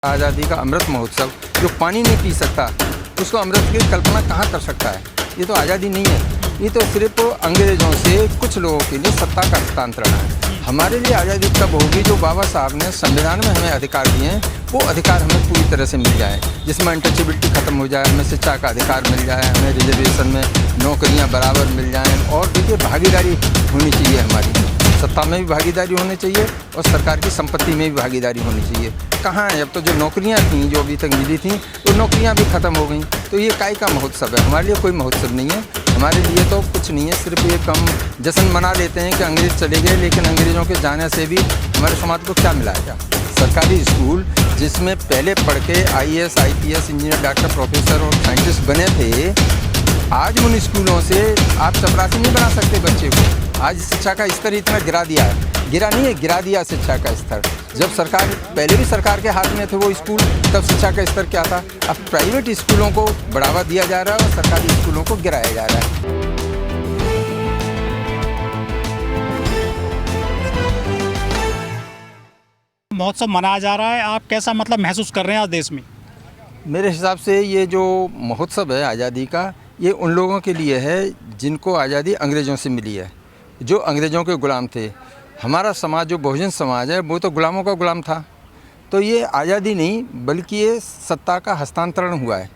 आज़ादी का अमृत महोत्सव जो पानी नहीं पी सकता उसको अमृत की कल्पना कहाँ कर सकता है। ये तो आज़ादी नहीं है, ये तो सिर्फ अंग्रेज़ों से कुछ लोगों के लिए सत्ता का हस्तांतरण है। हमारे लिए आज़ादी तब होगी जो बाबा साहब ने संविधान में हमें अधिकार दिए हैं, वो अधिकार हमें पूरी तरह से मिल जाए, जिसमें अनटचेबिलिटी खत्म हो जाए, हमें शिक्षा का अधिकार मिल जाए, हमें रिजर्वेशन में नौकरियां बराबर मिल जाएं। और देखिए, भागीदारी होनी चाहिए, हमारी सत्ता में भी भागीदारी होनी चाहिए और सरकार की संपत्ति में भी भागीदारी होनी चाहिए। कहाँ है, अब तो जो नौकरियां थीं जो अभी तक मिली थीं वो नौकरियां भी ख़त्म हो गई। तो ये काय का महोत्सव है? हमारे लिए कोई महोत्सव नहीं है, हमारे लिए तो कुछ नहीं है। सिर्फ एक हम जश्न मना लेते हैं कि अंग्रेज़ चले गए, लेकिन अंग्रेज़ों के जाने से भी हमारे समाज को क्या मिला है? क्या सरकारी स्कूल जिसमें पहले पढ़ के IAS IPS engineer doctor professor और साइंटिस्ट बने थे, आज उन स्कूलों से आप चपरासी नहीं बना सकते बच्चे को। आज शिक्षा का स्तर इतना गिरा दिया है, गिरा नहीं है, गिरा दिया शिक्षा का स्तर। जब सरकार, पहले भी सरकार के हाथ में थे वो स्कूल, तब शिक्षा का स्तर क्या था? अब प्राइवेट स्कूलों को बढ़ावा दिया जा रहा है और सरकारी स्कूलों को गिराया जा रहा है। महोत्सव मनाया जा रहा है, आप कैसा महसूस कर रहे हैं आज देश में? मेरे हिसाब से ये जो महोत्सव है आज़ादी का, ये उन लोगों के लिए है जिनको आज़ादी अंग्रेज़ों से मिली है, जो अंग्रेज़ों के ग़ुलाम थे। हमारा समाज जो बहुजन समाज है वो तो ग़ुलामों का ग़ुलाम था। तो ये आज़ादी नहीं बल्कि ये सत्ता का हस्तांतरण हुआ है।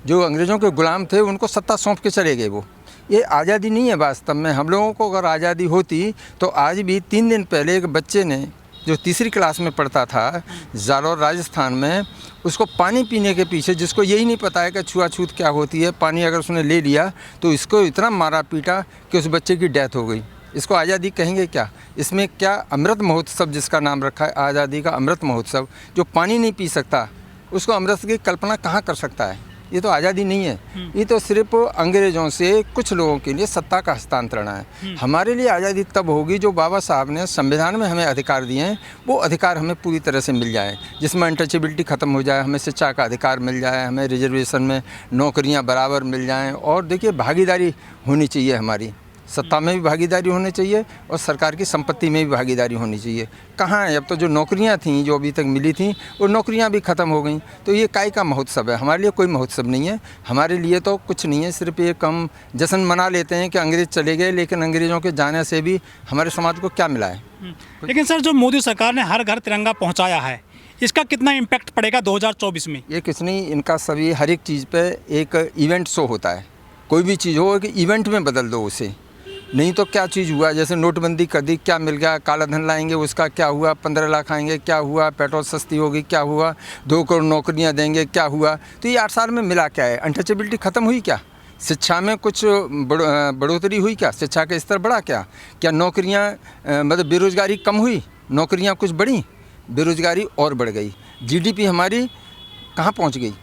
जो अंग्रेज़ों के ग़ुलाम थे उनको सत्ता सौंप के चले गए वो। ये आज़ादी नहीं है वास्तव में। हम लोगों को अगर आज़ादी होती तो आज भी 3 दिन पहले एक बच्चे ने जो तीसरी क्लास में पढ़ता था जालौर राजस्थान में, उसको पानी पीने के पीछे, जिसको यही नहीं पता है कि छुआछूत क्या होती है, पानी अगर उसने ले लिया तो इसको इतना मारा पीटा कि उस बच्चे की डेथ हो गई। इसको आज़ादी कहेंगे क्या? इसमें क्या अमृत महोत्सव जिसका नाम रखा है आज़ादी का अमृत महोत्सव, जो पानी नहीं पी सकता उसको अमृत की कल्पना कहाँ कर सकता है? ये तो आज़ादी नहीं है, ये तो सिर्फ अंग्रेज़ों से कुछ लोगों के लिए सत्ता का हस्तांतरण है। हमारे लिए आज़ादी तब होगी जो बाबा साहब ने संविधान में हमें अधिकार दिए हैं, वो अधिकार हमें पूरी तरह से मिल जाए, जिसमें अनटचेबिलिटी ख़त्म हो जाए, हमें शिक्षा का अधिकार मिल जाए, हमें रिजर्वेशन में नौकरियां बराबर मिल जाएं। और देखिए, भागीदारी होनी चाहिए, हमारी सत्ता में भी भागीदारी होनी चाहिए और सरकार की संपत्ति में भी भागीदारी होनी चाहिए। कहाँ है, अब तो जो नौकरियां थीं जो अभी तक मिली थीं वो नौकरियां भी ख़त्म हो गई। तो ये काय का महोत्सव है? हमारे लिए कोई महोत्सव नहीं है, हमारे लिए तो कुछ नहीं है। सिर्फ एक हम जश्न मना लेते हैं कि अंग्रेज़ चले गए, लेकिन अंग्रेज़ों के जाने से भी हमारे समाज को क्या मिला है? लेकिन सर, जो मोदी सरकार ने हर घर तिरंगा पहुँचाया है, इसका कितना इम्पैक्ट पड़ेगा 2024 में? ये कुछ नहीं, इनका सभी हर एक चीज़ पर एक इवेंट शो होता है। कोई भी चीज़ हो कि इवेंट में बदल दो उसे, नहीं तो क्या चीज़ हुआ? जैसे नोटबंदी कर दी, क्या मिल गया? काला धन लाएंगे, उसका क्या हुआ? 15 लाख आएंगे, क्या हुआ? पेट्रोल सस्ती होगी, क्या हुआ? 2 करोड़ नौकरियां देंगे, क्या हुआ? तो ये 8 साल में मिला क्या है? अनटचेबिलिटी ख़त्म हुई क्या? शिक्षा में कुछ बढ़ोतरी हुई क्या? शिक्षा का स्तर बढ़ा क्या? क्या नौकरियां बेरोज़गारी कम हुई? नौकरियां कुछ बढ़ी, बेरोज़गारी और बढ़ गई। GDP हमारी कहाँ पहुँच गई?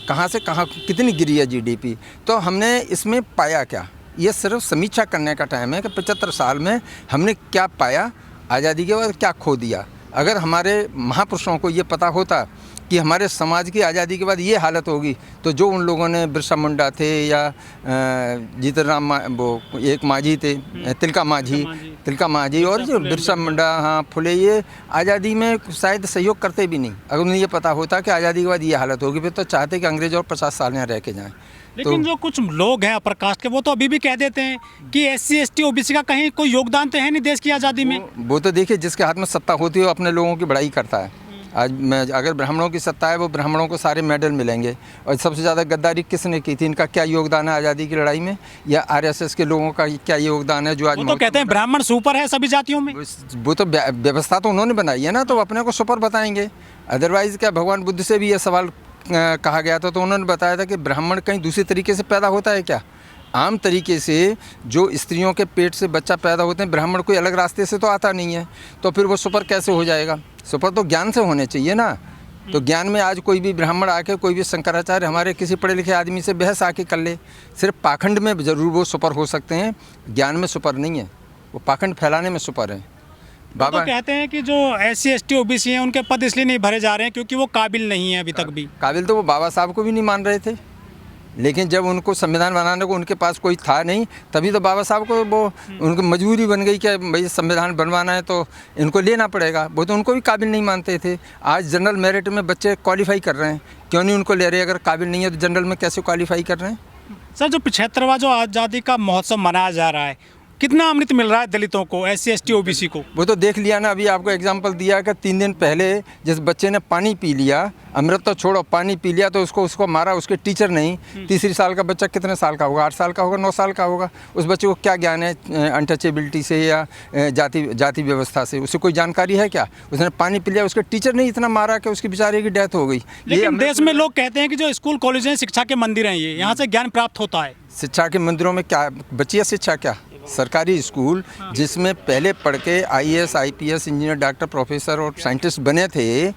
कहाँ से कहाँ कितनी गिरी है GDP? तो हमने इसमें पाया क्या? ये सिर्फ समीक्षा करने का टाइम है कि 75 साल में हमने क्या पाया, आज़ादी के बाद क्या खो दिया। अगर हमारे महापुरुषों को ये पता होता कि हमारे समाज की आज़ादी के बाद ये हालत होगी, तो जो उन लोगों ने, बिरसा मुंडा थे या जीतन राम, वो एक माझी थे, तिलका माझी और जो बिरसा मुंडा, हाँ, फुले, ये आज़ादी में शायद सहयोग करते भी नहीं। अगर उन्हें ये पता होता कि आज़ादी के बाद ये हालत होगी, फिर तो चाहते कि अंग्रेज और 50 साल यहाँ रह के जाएँ। लेकिन जो कुछ लोग हैं अपर कास्ट के, वो तो अभी भी कह देते हैं कि SC ST OBC का कहीं कोई योगदान तो है नहीं देश की आज़ादी में। वो तो देखिए, जिसके हाथ में सत्ता होती है वो अपने लोगों की बड़ाई करता है। आज मैं, अगर ब्राह्मणों की सत्ता है, वो ब्राह्मणों को सारे मेडल मिलेंगे। और सबसे ज़्यादा गद्दारी किसने की थी? इनका क्या योगदान है आज़ादी की लड़ाई में? या RSS के लोगों का क्या योगदान है? जो आज वो तो कहते हैं ब्राह्मण सुपर है सभी जातियों में। वो तो व्यवस्था तो उन्होंने बनाई है ना, तो अपने को सुपर बताएंगे। अदरवाइज़ क्या, भगवान बुद्ध से भी ये सवाल कहा गया था, तो उन्होंने बताया था कि ब्राह्मण कहीं दूसरे तरीके से पैदा होता है क्या? आम तरीके से जो स्त्रियों के पेट से बच्चा पैदा होते हैं, ब्राह्मण कोई अलग रास्ते से तो आता नहीं है, तो फिर वो सुपर कैसे हो जाएगा? सुपर तो ज्ञान से होने चाहिए ना। तो ज्ञान में आज कोई भी ब्राह्मण आके, कोई भी शंकराचार्य हमारे किसी पढ़े लिखे आदमी से बहस आके कर ले, सिर्फ पाखंड में ज़रूर वो सुपर हो सकते हैं, ज्ञान में सुपर नहीं है, वो पाखंड फैलाने में सुपर है। बाबा तो कहते हैं कि जो SC ST OBC हैं उनके पद इसलिए नहीं भरे जा रहे हैं क्योंकि वो काबिल नहीं है अभी तक भी। काबिल तो वो बाबा साहब को भी नहीं मान रहे थे। लेकिन जब उनको संविधान बनाने को उनके पास कोई था नहीं, तभी तो बाबा साहब को वो उनको मजबूरी बन गई कि भाई संविधान बनवाना है तो इनको लेना पड़ेगा। वो तो उनको भी काबिल नहीं मानते थे। आज जनरल मेरिट में बच्चे क्वालिफाई कर रहे हैं, क्यों नहीं उनको ले रहे? अगर काबिल नहीं है तो जनरल में कैसे क्वालिफाई कर रहे हैं? सर, जो 75वां जो आज़ादी का महोत्सव मनाया जा रहा है, कितना अमृत मिल रहा है दलितों को, SC ST OBC को? वो तो देख लिया ना, अभी आपको एग्जांपल दिया कि 3 दिन पहले जिस बच्चे ने पानी पी लिया, अमृत तो छोड़ो, पानी पी लिया तो उसको मारा, उसके टीचर नहीं। तीसरी साल का बच्चा कितने साल का होगा? 8 साल का होगा, 9 साल का होगा। उस बच्चे को क्या ज्ञान है अनटचेबिलिटी से या जाति व्यवस्था से? उसे कोई जानकारी है क्या? उसने पानी पी लिया, उसके टीचर ने इतना मारा कि उसकी बेचारे की डेथ हो गई। लेकिन देश में लोग कहते हैं कि जो स्कूल कॉलेज हैं शिक्षा के मंदिर हैं, ये यहाँ से ज्ञान प्राप्त होता है। शिक्षा के मंदिरों में क्या बची है शिक्षा? क्या सरकारी स्कूल जिसमें पहले पढ़ के IAS IPS engineer doctor professor और साइंटिस्ट बने थे,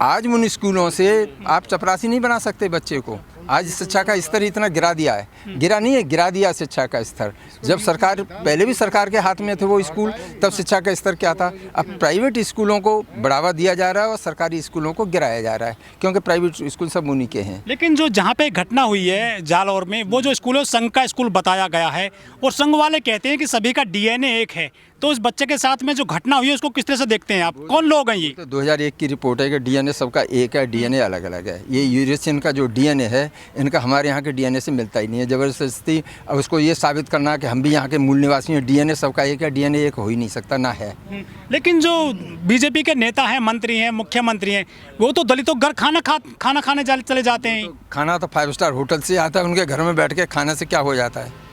आज उन स्कूलों से आप चपरासी नहीं बना सकते बच्चे को। आज शिक्षा का स्तर इतना गिरा दिया है, गिरा नहीं है, गिरा दिया शिक्षा का स्तर। जब सरकार, पहले भी सरकार के हाथ में थे वो स्कूल, तब शिक्षा का स्तर क्या था? अब प्राइवेट स्कूलों को बढ़ावा दिया जा रहा है और सरकारी स्कूलों को गिराया जा रहा है, क्योंकि प्राइवेट स्कूल सब उन्हीं के हैं। लेकिन जो जहाँ पे घटना हुई है जालौर में, वो जो स्कूल है संघ का स्कूल बताया गया है, और संघ वाले कहते हैं कि सभी का DNA एक है। तो उस बच्चे के साथ में जो घटना हुई है उसको किस तरह से देखते हैं आप? कौन लोग हैं ये? तो 2001 की रिपोर्ट है कि DNA सबका एक है, DNA अलग अलग है। ये यूरेशियन का जो DNA है, इनका हमारे यहाँ के DNA से मिलता ही नहीं है। ज़बरदस्ती अब उसको ये साबित करना कि हम भी यहाँ के मूल निवासी हैं, DNA सबका एक है, DNA एक हो ही नहीं सकता, ना है। लेकिन जो BJP के नेता हैं, मंत्री हैं, मुख्यमंत्री हैं, वो तो दलितों घर खाना खाने चले जाते हैं। खाना तो 5 स्टार होटल से आता है, उनके घर में बैठ के खाने से क्या हो जाता है?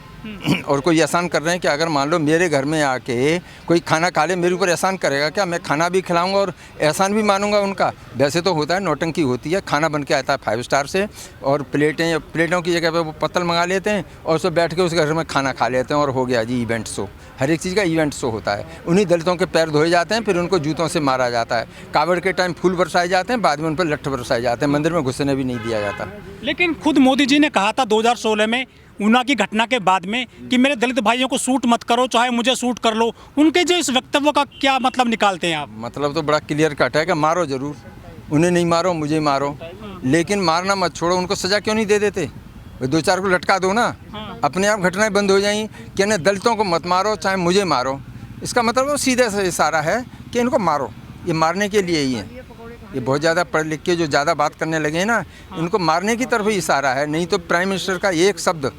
और कोई एहसान कर रहे हैं कि अगर मान लो मेरे घर में आके कोई खाना खा ले, मेरे ऊपर एहसान करेगा क्या? मैं खाना भी खिलाऊंगा और एहसान भी मानूंगा उनका? वैसे तो होता है, नौटंकी होती है। खाना बन के आता है 5 स्टार से, और प्लेटों की जगह पे वो पत्तल मंगा लेते हैं और उसको बैठ के उस घर में खाना खा लेते हैं और हो गया जी इवेंट शो। हर एक चीज़ का इवेंट शो होता है। उन्हीं दलितों के पैर धोए जाते हैं, फिर उनको जूतों से मारा जाता है। कावड़ के टाइम फूल बरसाए जाते हैं, बाद में उन पर लट्ठ बरसाए जाते हैं, मंदिर में घुसने भी नहीं दिया जाता। लेकिन खुद मोदी जी ने कहा था 2016 में ऊना की घटना के बाद में कि मेरे दलित भाइयों को सूट मत करो, चाहे मुझे सूट कर लो। उनके जो इस वक्तव्य का क्या मतलब निकालते हैं आप? मतलब तो बड़ा क्लियर कट है कि मारो जरूर, उन्हें नहीं मारो, मुझे मारो, लेकिन मारना मत छोड़ो। उनको सज़ा क्यों नहीं दे देते? 2-4 को लटका दो ना, अपने आप घटनाएं बंद हो जाएंगी। कि नहीं, दलितों को मत मारो, चाहे मुझे मारो। इसका मतलब वो सीधे से इशारा है कि इनको मारो, ये मारने के लिए ही है। ये बहुत ज़्यादा पढ़ लिख के जो ज़्यादा बात करने लगे हैं ना, इनको मारने की तरफ ही इशारा है। नहीं तो प्राइम मिनिस्टर का एक शब्द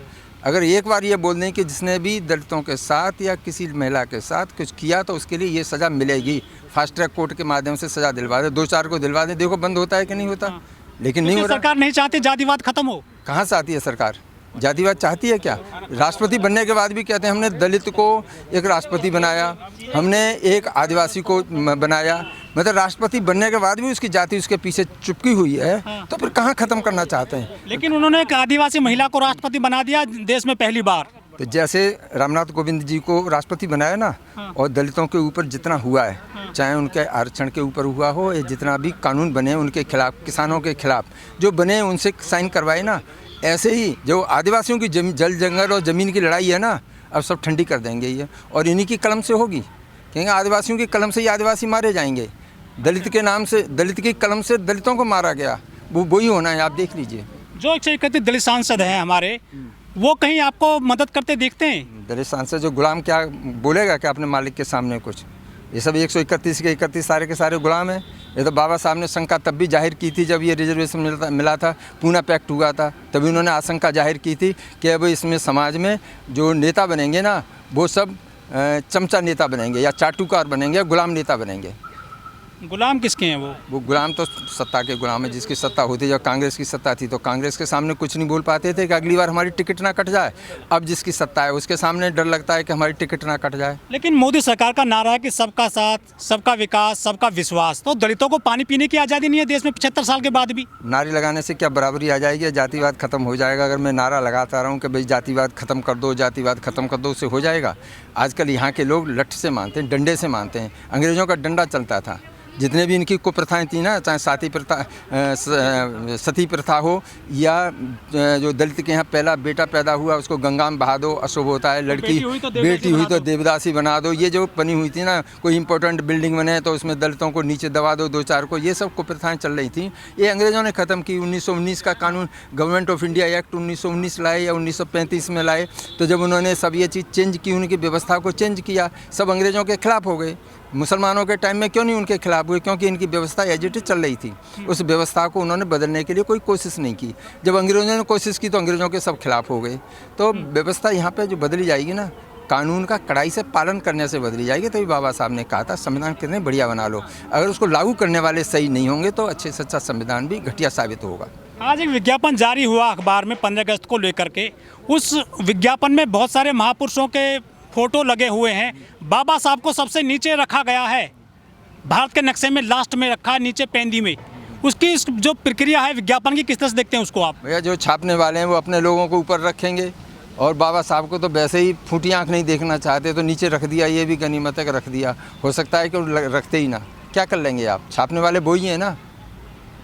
अगर एक बार ये बोल दें कि जिसने भी दलितों के साथ या किसी महिला के साथ कुछ किया तो उसके लिए ये सज़ा मिलेगी, फास्ट ट्रैक कोर्ट के माध्यम से सज़ा दिलवा दे, 2-4 को दिलवा दे, देखो बंद होता है कि नहीं होता। लेकिन नहीं हो रहा। सरकार नहीं चाहती जातिवाद खत्म हो। कहाँ से आती है सरकार? जातिवाद चाहती है क्या? राष्ट्रपति बनने के बाद भी कहते हैं हमने दलित को एक राष्ट्रपति बनाया, हमने एक आदिवासी को बनाया। मतलब राष्ट्रपति बनने के बाद भी उसकी जाति उसके पीछे चुपकी हुई है। तो फिर कहाँ ख़त्म करना चाहते हैं? लेकिन उन्होंने एक आदिवासी महिला को राष्ट्रपति बना दिया देश में पहली बार। तो जैसे रामनाथ कोविंद जी को राष्ट्रपति बनाया ना, और दलितों के ऊपर जितना हुआ है, चाहे उनके आरक्षण के ऊपर हुआ हो या जितना भी कानून बने उनके खिलाफ, किसानों के खिलाफ जो बने उनसे साइन करवाए ना, ऐसे ही जो आदिवासियों की जल जंगल और ज़मीन की लड़ाई है ना, अब सब ठंडी कर देंगे ये, और इन्हीं की कलम से होगी। क्योंकि आदिवासियों की कलम से ही आदिवासी मारे जाएंगे। दलित के नाम से, दलित की कलम से दलितों को मारा गया, वो ही होना है। आप देख लीजिए। जो 131 दलित सांसद हैं हमारे, वो कहीं आपको मदद करते देखते हैं? दलित सांसद जो गुलाम क्या बोलेगा क्या अपने मालिक के सामने कुछ? ये सब 131 के 31 सारे के सारे गुलाम हैं। ये तो बाबा साहब ने शंका तब भी जाहिर की थी जब ये रिजर्वेशन मिला था, पूना पैक्ट हुआ था, तभी उन्होंने आशंका जाहिर की थी कि अब इसमें समाज में जो नेता बनेंगे ना, वो सब चमचा नेता बनेंगे या चाटुकार बनेंगे या गुलाम नेता बनेंगे। गुलाम किसके हैं वो गुलाम तो सत्ता के गुलाम है। जिसकी सत्ता होती, जब कांग्रेस की सत्ता थी तो कांग्रेस के सामने कुछ नहीं बोल पाते थे कि अगली बार हमारी टिकट ना कट जाए। अब जिसकी सत्ता है उसके सामने डर लगता है कि हमारी टिकट ना कट जाए। लेकिन मोदी सरकार का नारा है कि सबका साथ, सबका विकास, सबका विश्वास। तो दलितों को पानी पीने की आज़ादी नहीं है देश में 75 साल के बाद भी। नारे लगाने से क्या बराबरी आ जाएगी? जातिवाद खत्म हो जाएगा? अगर मैं नारा लगाता रहूँ कि भाई जातिवाद खत्म कर दो, जातिवाद खत्म कर दो, उससे हो जाएगा? आजकल यहाँ के लोग लठ से मानते हैं, डंडे से मानते हैं। अंग्रेज़ों का डंडा चलता था, जितने भी इनकी कुप्रथाएं थी ना, चाहे सती प्रथा हो, या जो दलित के यहाँ पहला बेटा पैदा हुआ उसको गंगा में बहा दो, अशुभ होता है, लड़की बेटी हुई तो देवदासी बना दो, ये जो बनी हुई थी ना, कोई इंपॉर्टेंट बिल्डिंग बने तो उसमें दलितों को नीचे दबा दो 2-4 को, ये सब कुप्रथाएं चल रही थी। ये अंग्रेज़ों ने ख़त्म की। 1919 का कानून, गवर्नमेंट ऑफ इंडिया एक्ट 1919 लाए या 1935 में लाए। तो जब उन्होंने सब ये चीज़ चेंज की, उनकी व्यवस्था को चेंज किया, सब अंग्रेज़ों के खिलाफ हो गए। मुसलमानों के टाइम में क्यों नहीं उनके खिलाफ हुए? क्योंकि इनकी व्यवस्था एज इट इज चल रही थी। उस व्यवस्था को उन्होंने बदलने के लिए कोई कोशिश नहीं की। जब अंग्रेज़ों ने कोशिश की तो अंग्रेज़ों के सब खिलाफ हो गए। तो व्यवस्था यहाँ पे जो बदली जाएगी ना, कानून का कड़ाई से पालन करने से बदली जाएगी। तभी बाबा साहब ने कहा था संविधान कितने बढ़िया बना लो, अगर उसको लागू करने वाले सही नहीं होंगे तो अच्छे से अच्छा संविधान भी घटिया साबित होगा। आज एक विज्ञापन जारी हुआ अखबार में 15 अगस्त को लेकर के। उस विज्ञापन में बहुत सारे महापुरुषों के फोटो लगे हुए हैं। बाबा साहब को सबसे नीचे रखा गया है, भारत के नक्शे में लास्ट में रखा है, नीचे पेंदी में। उसकी जो प्रक्रिया है विज्ञापन की, किस तरह से देखते हैं उसको आप? भैया जो छापने वाले हैं वो अपने लोगों को ऊपर रखेंगे, और बाबा साहब को तो वैसे ही फूटी आंख नहीं देखना चाहते तो नीचे रख दिया, ये भी गनीमत है कि रख दिया। हो सकता है कि रखते ही ना, क्या कर लेंगे आप? छापने वाले वो ही हैं ना।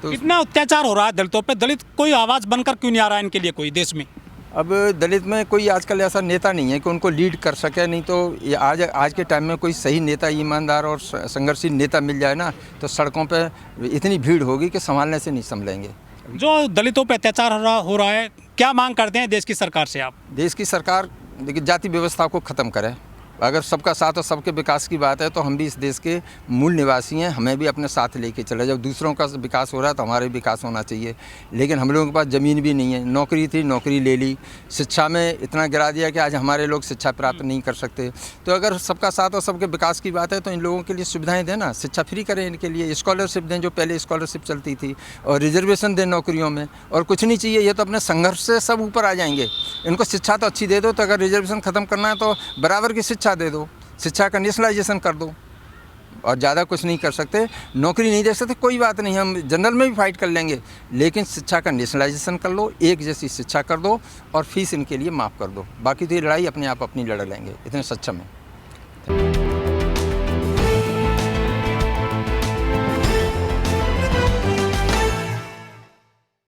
तो इतना अत्याचार हो रहा है दलितों पे, दलित कोई आवाज़ बनकर क्यों नहीं आ रहा है इनके लिए कोई देश में? अब दलित में कोई आजकल ऐसा नेता नहीं है कि उनको लीड कर सके। नहीं तो ये आज के टाइम में कोई सही नेता, ईमानदार और संघर्षशील नेता मिल जाए ना, तो सड़कों पे इतनी भीड़ होगी कि संभालने से नहीं संभलेंगे। जो दलितों पे अत्याचार हो रहा है, क्या मांग करते हैं देश की सरकार से आप? देश की सरकार देखिए जाति व्यवस्था को ख़त्म करे। अगर सबका साथ और सबके विकास की बात है तो हम भी इस देश के मूल निवासी हैं, हमें भी अपने साथ लेके चले। जब दूसरों का विकास हो रहा है तो हमारा भी विकास होना चाहिए। लेकिन हम लोगों के पास ज़मीन भी नहीं है, नौकरी थी, नौकरी ले ली, शिक्षा में इतना गिरा दिया कि आज हमारे लोग शिक्षा प्राप्त नहीं कर सकते। तो अगर सबका साथ और सबके विकास की बात है तो इन लोगों के लिए सुविधाएँ दें ना, शिक्षा फ्री करें, इनके लिए स्कॉलरशिप दें, जो पहले स्कॉलरशिप चलती थी, और रिजर्वेशन दें नौकरियों में। और कुछ नहीं चाहिए, ये तो अपने संघर्ष से सब ऊपर आ जाएंगे। इनको शिक्षा तो अच्छी दे दो, तो अगर रिजर्वेशन ख़त्म करना है तो बराबर की शिक्षा दे दो, शिक्षा का नेशनलाइजेशन कर दो, और ज़्यादा कुछ नहीं कर सकते। नौकरी नहीं दे सकते, कोई बात नहीं, हम जनरल में भी फाइट कर लेंगे, लेकिन शिक्षा का नेशनलाइजेशन कर लो, एक जैसी शिक्षा कर दो, और फीस इनके लिए माफ़ कर दो। बाकी तो ये लड़ाई अपने आप अपनी लड़ लेंगे, इतने सक्षम हैं।